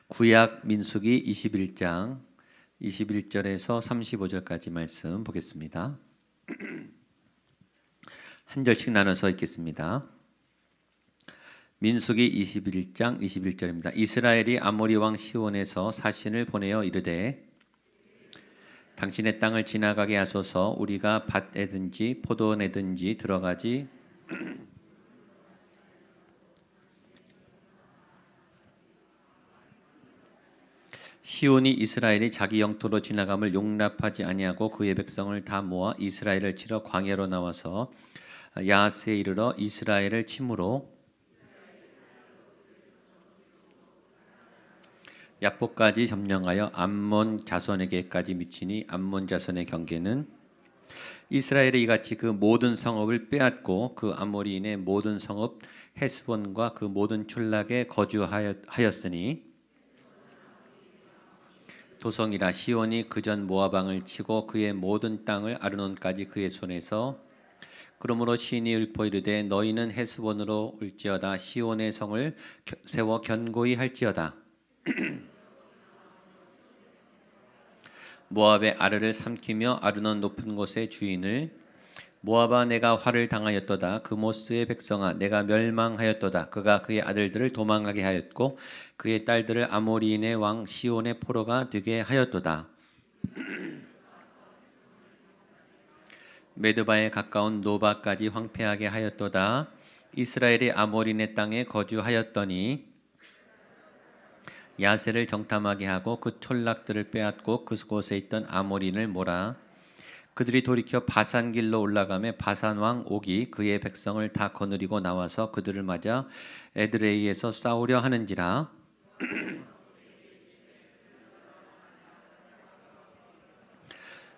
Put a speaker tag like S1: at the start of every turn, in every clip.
S1: 구약 민수기 21장 21절에서 35절까지 말씀 보겠습니다. 한 절씩 나눠서 읽겠습니다. 민수기 21장 21절입니다. 이스라엘이 아모리 왕 시온에서 사신을 보내어 이르되 당신의 땅을 지나가게 하소서. 우리가 밭에든지 포도원에든지 들어가지 시온이 이스라엘이 자기 영토로 지나감을 용납하지 아니하고 그의 백성을 다 모아 이스라엘을 치러 광야로 나와서 야하스에 이르러 이스라엘을 치므로 야포까지 점령하여 암몬 자손에게까지 미치니 암몬 자손의 경계는 이스라엘이 이같이 그 모든 성읍을 빼앗고 그 아모리인의 모든 성읍 헤스본과 그 모든 촌락에 거주하였으니 도성이라 시온이 그전 모압 왕을 치고 그의 모든 땅을 아르논까지 그의 손에서 그러므로 시인이 읊어 이르되 너희는 헤스본으로 올지어다 시온의 성을 세워 견고히 할지어다. 모압의 아르를 삼키며 아르논 높은 곳의 주인을 모압아 내가 화를 당하였도다. 그모스의 백성아 내가 멸망하였도다. 그가 그의 아들들을 도망가게 하였고 그의 딸들을 아모리인의 왕 시온의 포로가 되게 하였도다. 메드바에 가까운 노바까지 황폐하게 하였도다. 이스라엘이 아모리인의 땅에 거주하였더니 야세를 정탐하게 하고 그 촌락들을 빼앗고 그곳에 있던 아모리인을 몰아 그들이 돌이켜 바산 길로 올라가매 바산 왕 옥이 그의 백성을 다 거느리고 나와서 그들을 맞아 에드레이에서 싸우려 하는지라.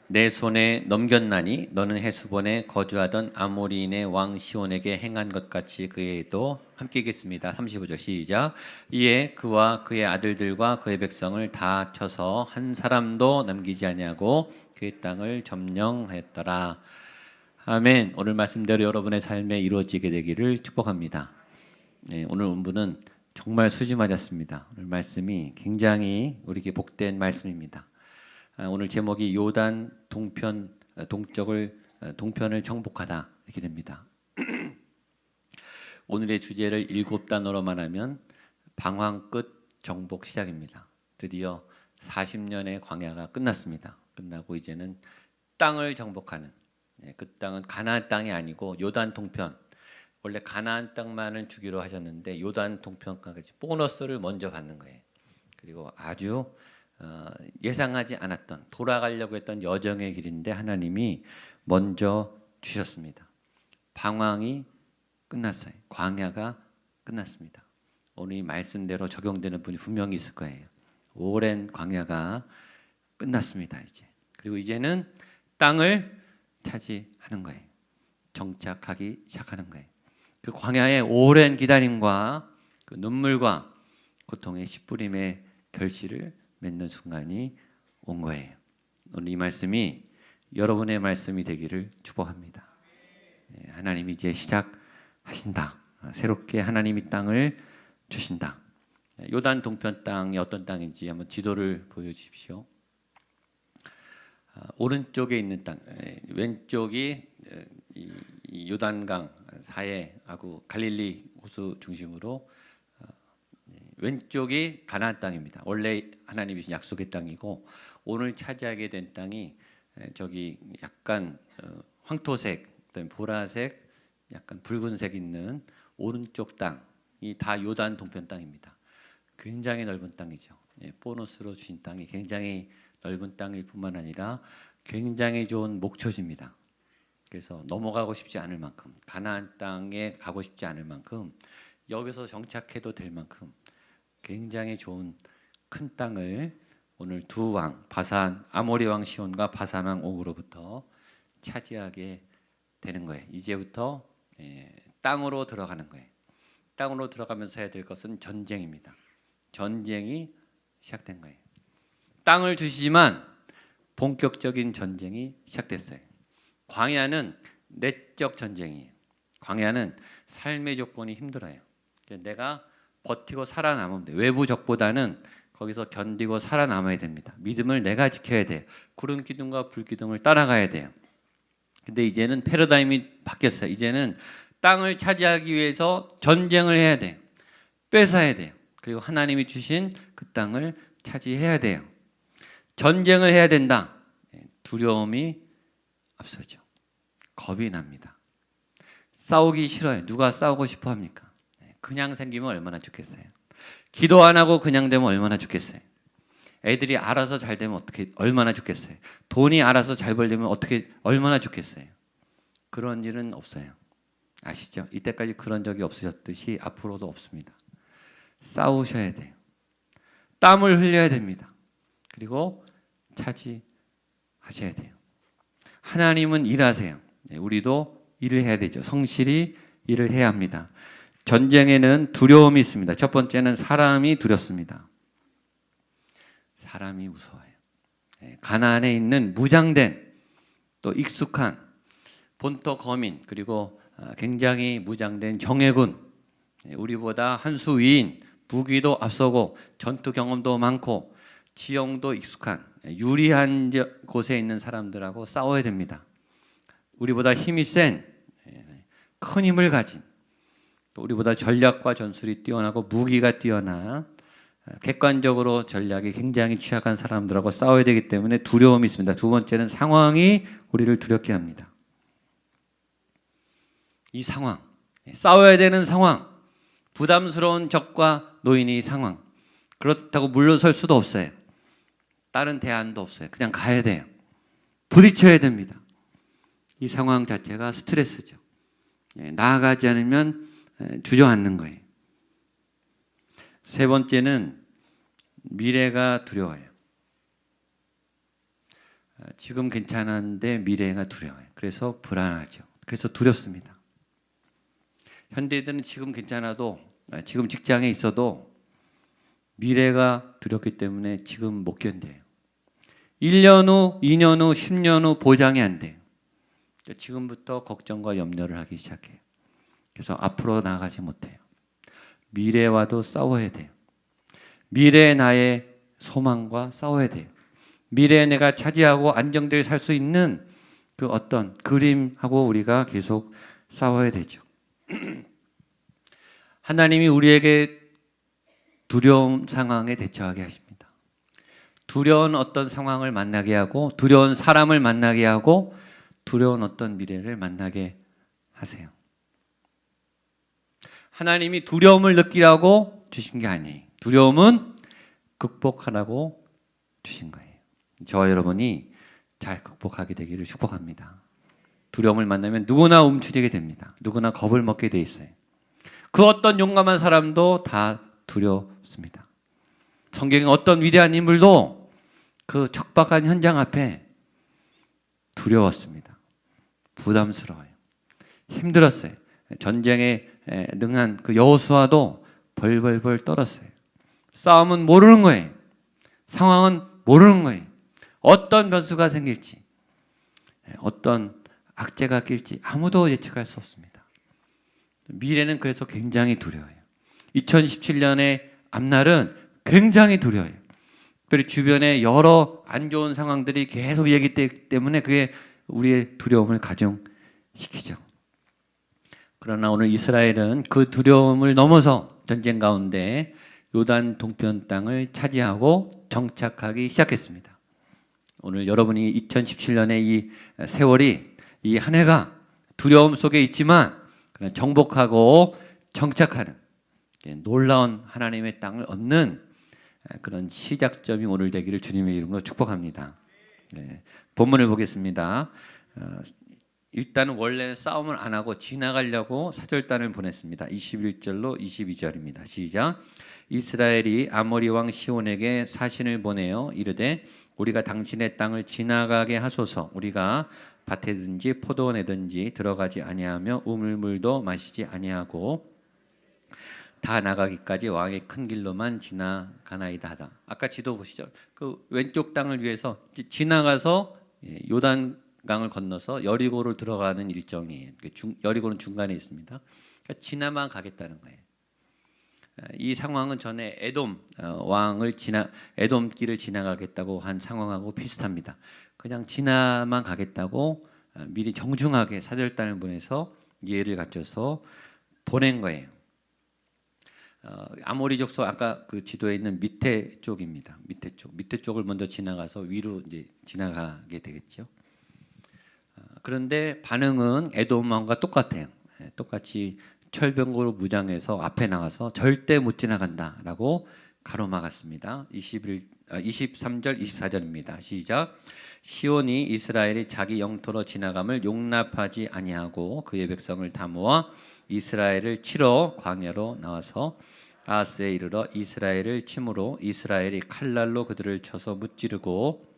S1: 내 손에 넘겼나니 너는 헤스본에 거주하던 아모리인의 왕 시온에게 행한 것 같이 그에도 함께 읽겠습니다. 35절 시작. 이에 그와 그의 아들들과 그의 백성을 다 쳐서 한 사람도 남기지 아니하고 그의 땅을 점령하였더라. 아멘. 오늘 말씀대로 여러분의 삶에 이루어지게 되기를 축복합니다. 네, 오늘 본문은 정말 수지 맞았습니다. 오늘 말씀이 굉장히 우리에게 복된 말씀입니다. 오늘 제목이 요단 동편을 정복하다 이렇게 됩니다. 오늘의 주제를 7단어로만 하면 방황 끝 정복 시작입니다. 드디어 40년의 광야가 끝났습니다. 끝나고 이제는 땅을 정복하는, 그 땅은 가나안 땅이 아니고 요단 동편. 원래 가나안 땅만을 주기로 하셨는데 요단 동편까지 보너스를 먼저 받는 거예요. 그리고 아주 예상하지 않았던, 돌아가려고 했던 여정의 길인데 하나님이 먼저 주셨습니다. 방황이 끝났어요. 광야가 끝났습니다. 오늘 이 말씀대로 적용되는 분이 분명히 있을 거예요. 오랜 광야가 끝났습니다. 이제. 그리고 이제는 땅을 차지하는 거예요. 정착하기 시작하는 거예요. 그 광야의 오랜 기다림과 그 눈물과 고통의 씨 뿌림의 결실을 맺는 순간이 온 거예요. 오늘 이 말씀이 여러분의 말씀이 되기를 축복합니다. 하나님이 이제 시작하신다. 새롭게 하나님이 땅을 주신다. 요단 동편 땅이 어떤 땅인지 한번 지도를 보여주십시오. 오른쪽에 있는 땅, 왼쪽이 이 요단강 사해하고 갈릴리 호수 중심으로 왼쪽이 가나안 땅입니다. 원래 하나님이 주신 약속의 땅이고 오늘 차지하게 된 땅이 저기 약간 황토색, 그다음에 보라색, 약간 붉은색 있는 오른쪽 땅이 다 요단 동편 땅입니다. 굉장히 넓은 땅이죠. 보너스로 주신 땅이 굉장히 넓은 땅일 뿐만 아니라 굉장히 좋은 목초지입니다. 그래서 넘어가고 싶지 않을 만큼, 가나안 땅에 가고 싶지 않을 만큼, 여기서 정착해도 될 만큼 굉장히 좋은 큰 땅을 오늘 두 왕, 아모리 왕 시온과 바산 왕 옥으로부터 차지하게 되는 거예요. 이제부터 땅으로 들어가는 거예요. 땅으로 들어가면서 해야 될 것은 전쟁입니다. 전쟁이 시작된 거예요. 땅을 주시지만 본격적인 전쟁이 시작됐어요. 광야는 내적 전쟁이에요. 광야는 삶의 조건이 힘들어요. 내가 버티고 살아남으면 돼. 외부 적보다는 거기서 견디고 살아남아야 됩니다. 믿음을 내가 지켜야 돼요. 구름 기둥과 불 기둥을 따라가야 돼요. 근데 이제는 패러다임이 바뀌었어요. 이제는 땅을 차지하기 위해서 전쟁을 해야 돼요. 뺏어야 돼요. 그리고 하나님이 주신 그 땅을 차지해야 돼요. 전쟁을 해야 된다. 두려움이 앞서죠. 겁이 납니다. 싸우기 싫어요. 누가 싸우고 싶어 합니까? 그냥 생기면 얼마나 좋겠어요. 기도 안 하고 그냥 되면 얼마나 좋겠어요. 애들이 알아서 잘 되면 어떻게 얼마나 좋겠어요. 돈이 알아서 잘 벌리면 어떻게 얼마나 좋겠어요. 그런 일은 없어요. 아시죠? 이때까지 그런 적이 없으셨듯이 앞으로도 없습니다. 싸우셔야 돼요. 땀을 흘려야 됩니다. 그리고 차지하셔야 돼요. 하나님은 일하세요. 우리도 일을 해야 되죠. 성실히 일을 해야 합니다. 전쟁에는 두려움이 있습니다. 첫 번째는 사람이 두렵습니다. 사람이 무서워요. 가나안에 있는 무장된 또 익숙한 본토 거민 그리고 굉장히 무장된 정예군, 우리보다 한 수 위인, 무기도 앞서고 전투 경험도 많고 지형도 익숙한 유리한 곳에 있는 사람들하고 싸워야 됩니다. 우리보다 힘이 센 큰 힘을 가진 또 우리보다 전략과 전술이 뛰어나고 무기가 뛰어나 객관적으로 전략이 굉장히 취약한 사람들하고 싸워야 되기 때문에 두려움이 있습니다. 두 번째는 상황이 우리를 두렵게 합니다. 이 상황, 싸워야 되는 상황, 부담스러운 적과 노인의 상황, 그렇다고 물러설 수도 없어요. 다른 대안도 없어요. 그냥 가야 돼요. 부딪혀야 됩니다. 이 상황 자체가 스트레스죠. 나아가지 않으면 주저앉는 거예요. 세 번째는 미래가 두려워요. 지금 괜찮은데 미래가 두려워요. 그래서 불안하죠. 그래서 두렵습니다. 현대인들은 지금 괜찮아도 지금 직장에 있어도 미래가 두렵기 때문에 지금 못 견뎌요. 1년 후, 2년 후, 10년 후 보장이 안 돼요. 지금부터 걱정과 염려를 하기 시작해요. 그래서 앞으로 나아가지 못해요. 미래와도 싸워야 돼요. 미래의 나의 소망과 싸워야 돼요. 미래에 내가 차지하고 안정되게 살 수 있는 그 어떤 그림하고 우리가 계속 싸워야 되죠. 하나님이 우리에게 두려운 상황에 대처하게 하십니다. 두려운 어떤 상황을 만나게 하고 두려운 사람을 만나게 하고 두려운 어떤 미래를 만나게 하세요. 하나님이 두려움을 느끼라고 주신 게 아니에요. 두려움은 극복하라고 주신 거예요. 저와 여러분이 잘 극복하게 되기를 축복합니다. 두려움을 만나면 누구나 움츠리게 됩니다. 누구나 겁을 먹게 돼 있어요. 그 어떤 용감한 사람도 다 두렵습니다. 성경의 어떤 위대한 인물도 그 척박한 현장 앞에 두려웠습니다. 부담스러워요. 힘들었어요. 전쟁에 능한 그 여호수아도 벌벌벌 떨었어요. 싸움은 모르는 거예요. 상황은 모르는 거예요. 어떤 변수가 생길지, 어떤 악재가 낄지 아무도 예측할 수 없습니다. 미래는 그래서 굉장히 두려워요. 2017년의 앞날은 굉장히 두려워요. 특별히 주변에 여러 안 좋은 상황들이 계속 얘기되기 때문에 그게 우리의 두려움을 가중시키죠. 그러나 오늘 이스라엘은 그 두려움을 넘어서 전쟁 가운데 요단 동편 땅을 차지하고 정착하기 시작했습니다. 오늘 여러분이 2017년의 이 세월이 이 한 해가 두려움 속에 있지만 정복하고 정착하는 놀라운 하나님의 땅을 얻는 그런 시작점이 오늘 되기를 주님의 이름으로 축복합니다. 본문을 보겠습니다. 일단 원래 싸움을 안 하고 지나가려고 사절단을 보냈습니다. 21절로 22절입니다. 시작. 이스라엘이 아모리 왕 시온에게 사신을 보내어 이르되 우리가 당신의 땅을 지나가게 하소서. 우리가 밭에든지 포도원에든지 들어가지 아니하며 우물물도 마시지 아니하고 다 나가기까지 왕의 큰 길로만 지나가나이다 하다. 아까 지도 보시죠. 그 왼쪽 땅을 위해서 지나가서 요단강을 건너서 여리고를 들어가는 일정이에요. 여리고는 중간에 있습니다. 그러니까 지나만 가겠다는 거예요. 이 상황은 전에 에돔 에돔길을 지나가겠다고 한 상황하고 비슷합니다. 그냥 지나만 가겠다고 미리 정중하게 사절단을 보내서 예를 갖춰서 보낸 거예요. 아모리 족속 아까 그 지도에 있는 밑에 쪽입니다. 밑에 쪽을 먼저 지나가서 위로 이제 지나가게 되겠죠. 그런데 반응은 에돔왕과 똑같아요. 똑같이 철병거로 무장해서 앞에 나가서 절대 못 지나간다라고 가로막았습니다. 23절 24절입니다. 시작. 시온이 이스라엘이 자기 영토로 지나감을 용납하지 아니하고 그의 백성을 다 모아 이스라엘을 치러 광야로 나와서 아하스에 이르러 이스라엘을 치므로 이스라엘이 칼날로 그들을 쳐서 무찌르고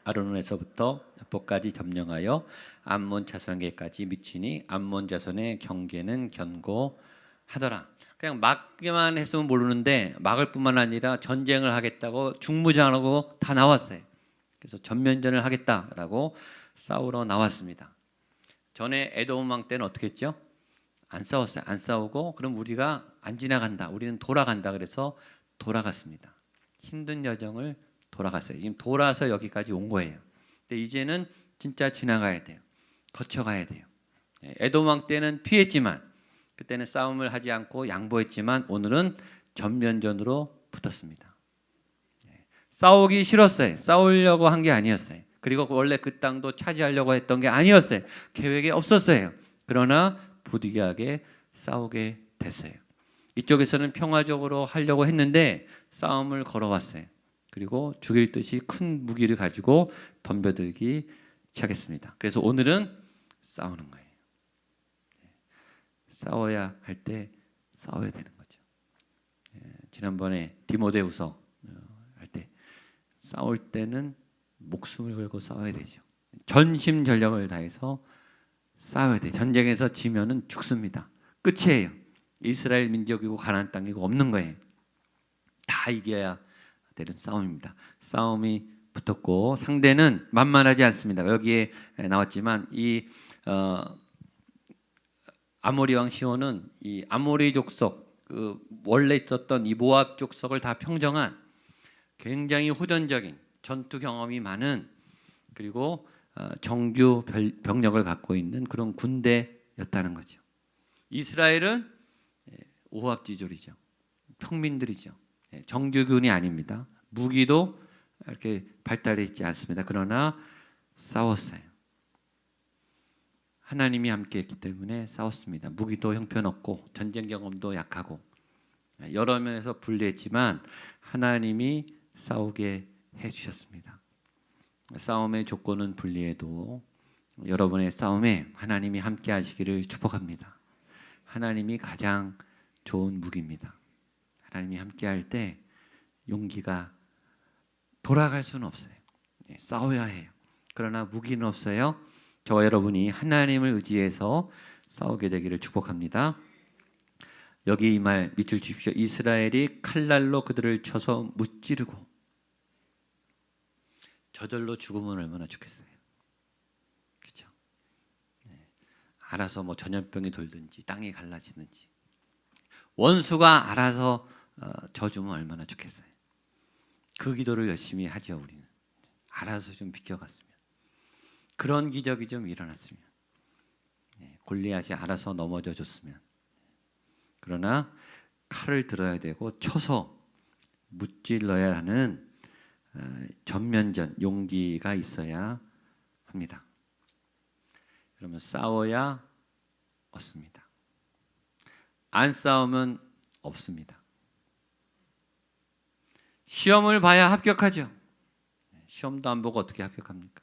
S1: 아르논에서부터 야포까지 점령하여 암몬 자손에게까지 미치니 암몬 자손의 경계는 견고하더라. 그냥 막기만 했으면 모르는데 막을 뿐만 아니라 전쟁을 하겠다고 중무장하고 다 나왔어요. 그래서 전면전을 하겠다라고 싸우러 나왔습니다. 전에 에돔 왕 때는 어떻게 했죠? 안 싸웠어요. 안 싸우고 그럼 우리가 안 지나간다. 우리는 돌아간다. 그래서 돌아갔습니다. 힘든 여정을 돌아갔어요. 지금 돌아서 여기까지 온 거예요. 근데 이제는 진짜 지나가야 돼요. 거쳐가야 돼요. 에돔 왕 때는 피했지만 그때는 싸움을 하지 않고 양보했지만 오늘은 전면전으로 붙었습니다. 싸우기 싫었어요. 싸우려고 한 게 아니었어요. 그리고 원래 그 땅도 차지하려고 했던 게 아니었어요. 계획에 없었어요. 그러나 부득이하게 싸우게 됐어요. 이쪽에서는 평화적으로 하려고 했는데 싸움을 걸어왔어요. 그리고 죽일 듯이 큰 무기를 가지고 덤벼들기 시작했습니다. 그래서 오늘은 싸우는 거예요. 싸워야 할 때 싸워야 되는 거죠. 지난번에 디모데후서 할 때 싸울 때는 목숨을 걸고 싸워야 되죠. 전심전력을 다해서 싸워야 돼. 전쟁에서 지면은 죽습니다. 끝이에요. 이스라엘 민족이고 가나안 땅이고 없는 거예요. 다 이겨야 되는 싸움입니다. 싸움이 붙었고 상대는 만만하지 않습니다. 여기에 나왔지만 이 아모리 왕 시온은 이 아모리 족속 그 원래 있었던 이 모압 족속을 다 평정한 굉장히 호전적인 전투 경험이 많은 그리고 정규 병력을 갖고 있는 그런 군대였다는 거죠. 이스라엘은 오합지졸이죠. 평민들이죠. 정규군이 아닙니다. 무기도 이렇게 발달해 있지 않습니다. 그러나 싸웠어요. 하나님이 함께했기 때문에 싸웠습니다. 무기도 형편없고 전쟁 경험도 약하고 여러 면에서 불리했지만 하나님이 싸우게 해주셨습니다. 싸움의 조건은 불리해도 여러분의 싸움에 하나님이 함께하시기를 축복합니다. 하나님이 가장 좋은 무기입니다. 하나님이 함께할 때 용기가 돌아갈 수는 없어요. 싸워야 해요. 그러나 무기는 없어요. 저와 여러분이 하나님을 의지해서 싸우게 되기를 축복합니다. 여기 이 말 밑줄 주십시오. 이스라엘이 칼날로 그들을 쳐서 무찌르고. 저절로 죽으면 얼마나 좋겠어요. 그렇죠? 알아서 뭐 전염병이 돌든지 땅이 갈라지든지 원수가 알아서 져주면 얼마나 좋겠어요. 그 기도를 열심히 하죠. 우리는 알아서 좀 비켜갔으면 그런 기적이 좀 일어났으면 골리앗이 알아서 넘어져 줬으면. 그러나 칼을 들어야 되고 쳐서 무찔러야 하는 전면전 용기가 있어야 합니다. 그러면 싸워야 얻습니다. 안 싸우면 없습니다. 시험을 봐야 합격하죠. 시험도 안 보고 어떻게 합격합니까?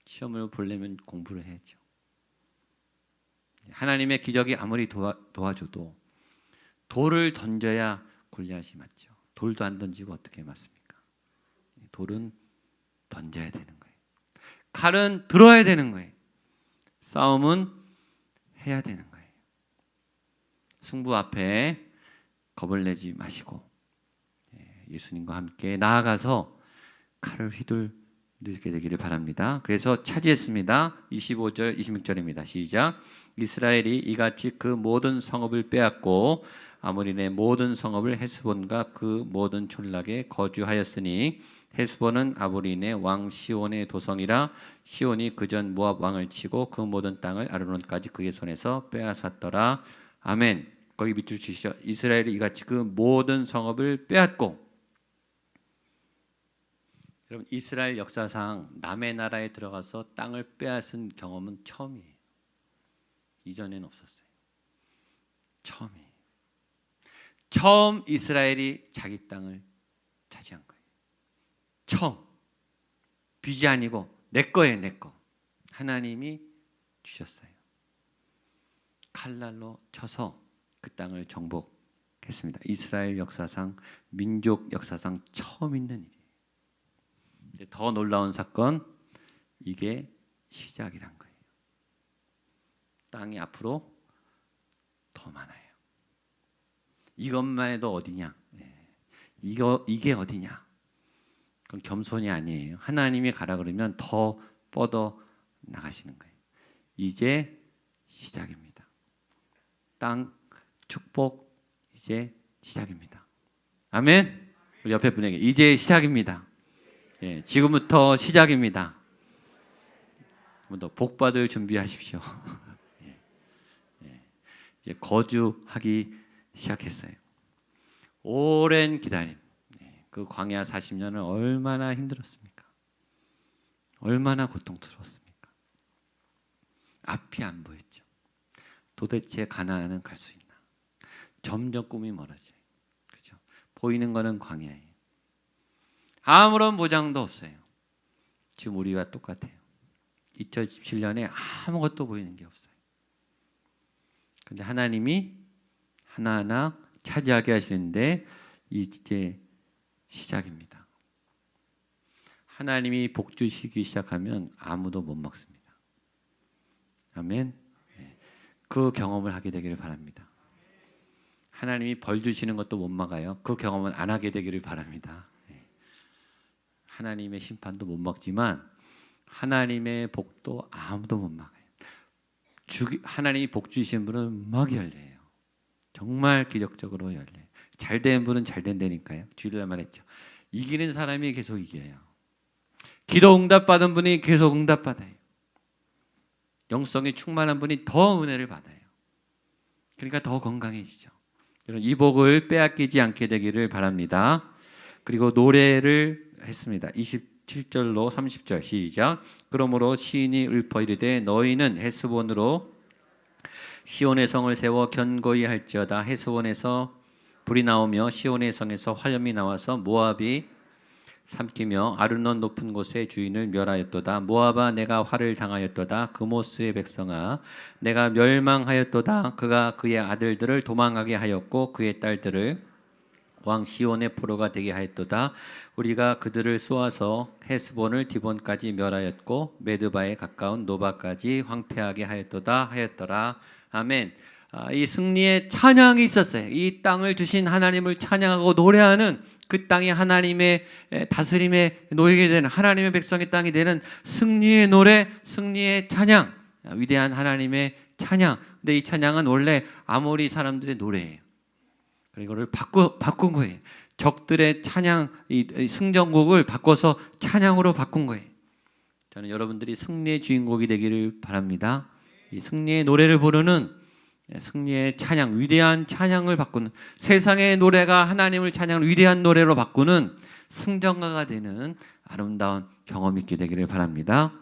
S1: 시험을 보려면 공부를 해야죠. 하나님의 기적이 아무리 도와줘도 돌을 던져야 골리앗이 맞죠. 돌도 안 던지고 어떻게 맞습니까? 돌은 던져야 되는 거예요. 칼은 들어야 되는 거예요. 싸움은 해야 되는 거예요. 승부 앞에 겁을 내지 마시고 예수님과 함께 나아가서 칼을 휘둘리게 되기를 바랍니다. 그래서 차지했습니다. 25절 26절입니다. 시작. 이스라엘이 이같이 그 모든 성읍을 빼앗고 아모리의 모든 성읍을 헤스본과 그 모든 촌락에 거주하였으니 헤스본은 아모리의 왕 시온의 도성이라 시온이 그전 모압 왕을 치고 그 모든 땅을 아르논까지 그의 손에서 빼앗았더라. 아멘. 거기 밑줄 치시죠. 이스라엘이 이같이 그 모든 성읍을 빼앗고. 여러분, 이스라엘 역사상 남의 나라에 들어가서 땅을 빼앗은 경험은 처음이에요. 이전에는 없었어요. 처음이에요. 처음 이스라엘이 자기 땅을 차지한 거예요. 처음. 빚이 아니고 내 거예요, 내 거. 하나님이 주셨어요. 칼날로 쳐서 그 땅을 정복했습니다. 이스라엘 역사상, 민족 역사상 처음 있는 일이에요. 이제 더 놀라운 사건, 이게 시작이란 거예요. 땅이 앞으로 더 많아요. 이것만 해도 어디냐? 이게 어디냐? 그건 겸손이 아니에요. 하나님이 가라 그러면 더 뻗어 나가시는 거예요. 이제 시작입니다. 땅 축복 이제 시작입니다. 아멘. 우리 옆에 분에게 이제 시작입니다. 지금부터 시작입니다. 한 번 더 복 받을 준비하십시오. 이제 거주하기 시작했어요. 오랜 기다림. 그 광야 40년은 얼마나 힘들었습니까? 얼마나 고통스러웠습니까? 앞이 안 보였죠. 도대체 가나안은 갈 수 있나? 점점 꿈이 멀어져요. 그렇죠? 보이는 거는 광야예요. 아무런 보장도 없어요. 지금 우리와 똑같아요. 2017년에 아무것도 보이는 게 없어요. 근데 하나님이 하나하나 차지하게 하시는데 이제 시작입니다. 하나님이 복 주시기 시작하면 아무도 못 막습니다. 아멘. 그 경험을 하게 되기를 바랍니다. 하나님이 벌 주시는 것도 못 막아요. 그 경험은 안 하게 되기를 바랍니다. 하나님의 심판도 못 막지만 하나님의 복도 아무도 못 막아요. 하나님이 복 주신 분은 막 열려요. 정말 기적적으로 열려요. 잘된 분은 잘 된다니까요. 주일날 말했죠. 이기는 사람이 계속 이겨요. 기도 응답 받은 분이 계속 응답 받아요. 영성이 충만한 분이 더 은혜를 받아요. 그러니까 더 건강해지죠. 여러분, 이 복을 빼앗기지 않게 되기를 바랍니다. 그리고 노래를 했습니다. 27절로 30절 시작. 그러므로 시인이 읊어 이르되 너희는 헤스본으로 시온의 성을 세워 견고히 할지어다. 헤스본에서 불이 나오며 시온의 성에서 화염이 나와서 모압이 삼키며 아르논 높은 곳의 주인을 멸하였도다. 모압아 내가 화를 당하였도다. 그모스의 백성아 내가 멸망하였도다. 그가 그의 아들들을 도망하게 하였고 그의 딸들을 왕 시온의 포로가 되게 하였도다. 우리가 그들을 쏘아서 헤스본을 디본까지 멸하였고 메드바에 가까운 노바까지 황폐하게 하였더라. 아멘. 이 승리의 찬양이 있었어요. 이 땅을 주신 하나님을 찬양하고 노래하는 그 땅이 하나님의 다스림에 놓이게 되는 하나님의 백성의 땅이 되는 승리의 노래, 승리의 찬양, 위대한 하나님의 찬양. 근데 이 찬양은 원래 아모리 사람들의 노래예요. 이거를 바꾼 거예요. 적들의 찬양, 이 승전곡을 바꿔서 찬양으로 바꾼 거예요. 저는 여러분들이 승리의 주인공이 되기를 바랍니다. 이 승리의 노래를 부르는 승리의 찬양, 위대한 찬양을 바꾸는, 세상의 노래가 하나님을 찬양하는 위대한 노래로 바꾸는 승전가가 되는 아름다운 경험이 있게 되기를 바랍니다.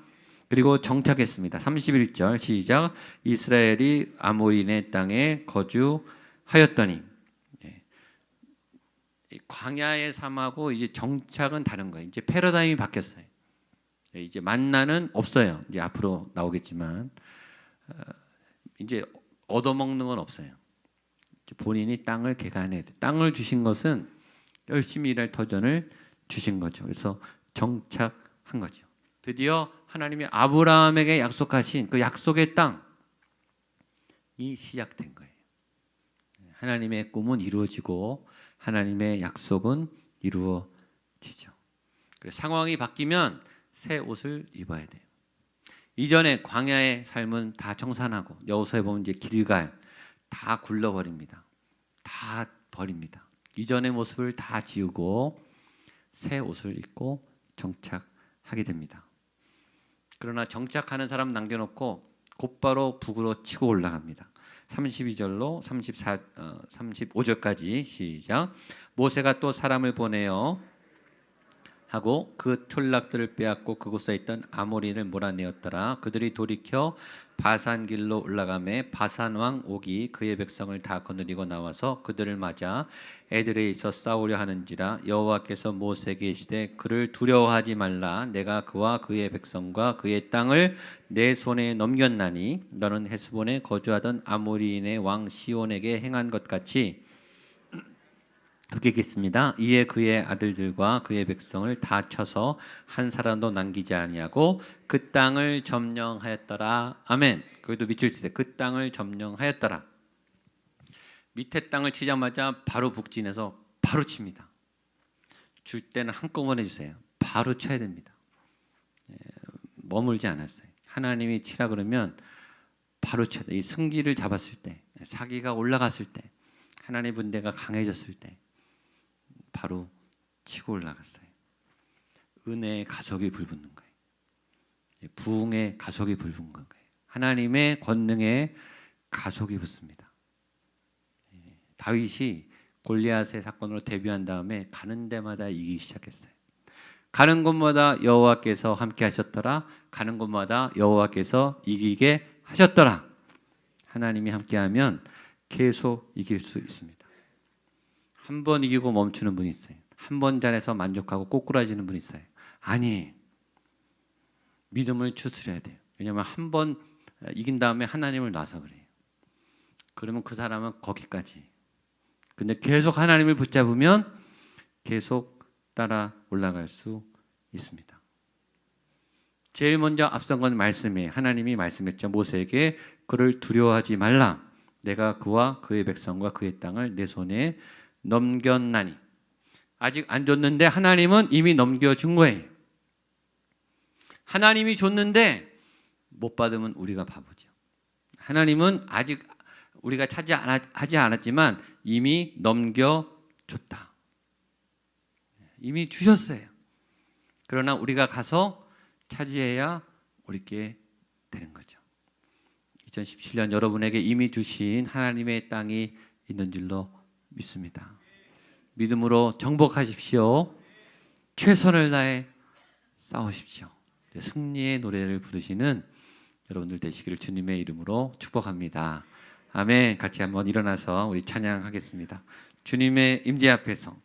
S1: 그리고 정착했습니다. 31절 시작. 이스라엘이 아모리네 땅에 거주하였더니. 광야의 삶하고 이제 정착은 다른 거예요. 이제 패러다임이 바뀌었어요. 이제 만나는 없어요. 이제 앞으로 나오겠지만 이제 얻어먹는 건 없어요. 본인이 땅을 개간해야 돼. 땅을 주신 것은 열심히 일할 터전을 주신 거죠. 그래서 정착한 거죠. 드디어 하나님이 아브라함에게 약속하신 그 약속의 땅이 시작된 거예요. 하나님의 꿈은 이루어지고 하나님의 약속은 이루어지죠. 그래서 상황이 바뀌면 새 옷을 입어야 돼요. 이전에 광야의 삶은 다 청산하고 여호수아에 보면 이제 길갈 다 굴러버립니다. 다 버립니다. 이전의 모습을 다 지우고 새 옷을 입고 정착하게 됩니다. 그러나 정착하는 사람 남겨놓고 곧바로 북으로 치고 올라갑니다. 32절로 35절까지 시작. 모세가 또 사람을 보내어 하고 그 촌락들을 빼앗고 그곳에 있던 아모리를 몰아내었더라. 그들이 돌이켜 바산 길로 올라가매 바산 왕 옥이 그의 백성을 다 거느리고 나와서 그들을 맞아 에드레에 있어 싸우려 하는지라. 여호와께서 모세에게 이르시되 그를 두려워하지 말라. 내가 그와 그의 백성과 그의 땅을 내 손에 넘겼나니 너는 헤스본에 거주하던 아모리인의 왕 시온에게 행한 것 같이 그렇겠습니다. 이에 그의 아들들과 그의 백성을 다 쳐서 한 사람도 남기지 아니하고 그 땅을 점령하였더라. 아멘. 거기도 밑줄 치세요. 그 땅을 점령하였더라. 밑에 땅을 치자마자 바로 북진해서 바로 칩니다. 줄 때는 한꺼번에 주세요. 바로 쳐야 됩니다. 머물지 않았어요. 하나님이 치라 그러면 바로 쳐야 돼요. 이 승기를 잡았을 때, 사기가 올라갔을 때, 하나님의 분대가 강해졌을 때 바로 치고 올라갔어요. 은혜의 가속이 불붙는 거예요. 부흥의 가속이 불붙는 거예요. 하나님의 권능의 가속이 붙습니다. 다윗이 골리앗의 사건으로 데뷔한 다음에 가는 데마다 이기기 시작했어요. 가는 곳마다 여호와께서 함께 하셨더라. 가는 곳마다 여호와께서 이기게 하셨더라. 하나님이 함께하면 계속 이길 수 있습니다. 한 번 이기고 멈추는 분이 있어요. 한 번 잘해서 만족하고 꼬꾸라지는 분이 있어요. 아니, 믿음을 추스려야 돼요. 왜냐하면 한 번 이긴 다음에 하나님을 놔서 그래요. 그러면 그 사람은 거기까지. 근데 계속 하나님을 붙잡으면 계속 따라 올라갈 수 있습니다. 제일 먼저 앞선 건 말씀이에요. 하나님이 말씀했죠. 모세에게 그를 두려워하지 말라. 내가 그와 그의 백성과 그의 땅을 내 손에 넘겼나니. 아직 안 줬는데 하나님은 이미 넘겨준 거예요. 하나님이 줬는데 못 받으면 우리가 바보죠. 하나님은 아직 우리가 하지 않았지만 이미 넘겨줬다. 이미 주셨어요. 그러나 우리가 가서 차지해야 우리께 되는 거죠. 2017년 여러분에게 이미 주신 하나님의 땅이 있는 줄로 믿습니다. 믿음으로 정복하십시오. 최선을 다해 싸우십시오. 승리의 노래를 부르시는 여러분들 되시기를 주님의 이름으로 축복합니다. 아멘. 같이 한번 일어나서 우리 찬양하겠습니다. 주님의 임재 앞에서